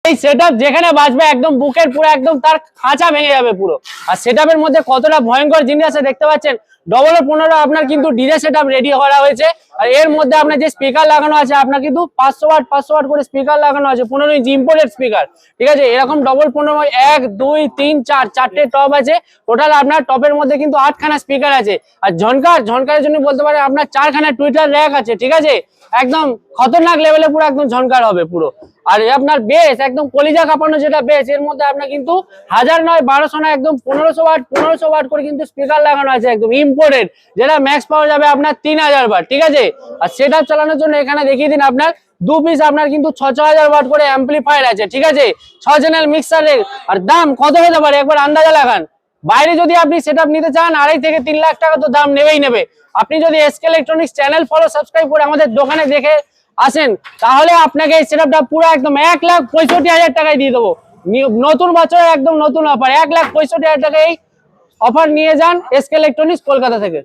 এই সেটআপ যেখানে বাজবে একদম বুকের পুরো একদম তার খাঁচা ভেঙে যাবে পুরো। আর সেটআপের মধ্যে কতটা ভয়ঙ্কর জিনিস আছে দেখতে পাচ্ছেন। ডবল 15 আপনার কিন্তু ডিজে সেটআপ রেডি করা হয়েছে। আর এর মধ্যে আপনার যে স্পিকার লাগানো আছে আপনার কিন্তু 500 ওয়াট করে স্পিকার লাগানো আছে, 15 ইঞ্চি ইম্পোর্টেড স্পিকার। ঠিক আছে, এরকম ডবল 15 1 2 3 4 চারটে টপ আছে। টোটাল আপনার টপের মধ্যে কিন্তু 8খানা স্পিকার আছে। আর ঝনকারের জন্য বলতে পারে আপনার 4খানা টুইটার র্যাক আছে। ঠিক আছে, একদম খতরনাক লেভেলে পুরো একদম ঝনকার হবে পুরো। আর আপনার বেস একদম কলিজা কাঁপানো যেটা বেস, এর মধ্যে আপনার কিন্তু 1000 নয় 1200 না একদম 1500 ওয়াট করে কিন্তু স্পিকার লাগানো আছে, একদম ইম্পোর্টেড, যেটা ম্যাক্স পাওয়া যাবে আপনার 3000 ওয়াট। ঠিক আছে, আর সেটআপ চালানোর জন্য এখানে দেখিয়ে দিন আপনার 2 পিস আপনার কিন্তু 6000 ওয়াট করে অ্যাম্পলিফায়ার আছে। ঠিক আছে, 6 চ্যানেল মিক্সারের। আর দাম কত হতে পারে একবার আন্দাজা লাগান। বাইরে যদি আপনি সেটআপ নিতে চান 2.5 থেকে 3 লাখ টাকা তো দাম নেবেই নেবে। আপনি যদি SK electronics channel follow subscribe করে আমাদের দোকানে দেখে আসেন তাহলে আপনাকে এই সেটআপটা পুরো একদম 1,65,000 টাকায় দিয়ে দেবো। নতুন বছরে একদম নতুন অফার 1,65,000 টাকায় অফার নিয়ে যান এসকে ইলেকট্রনিক্স কলকাতা থেকে।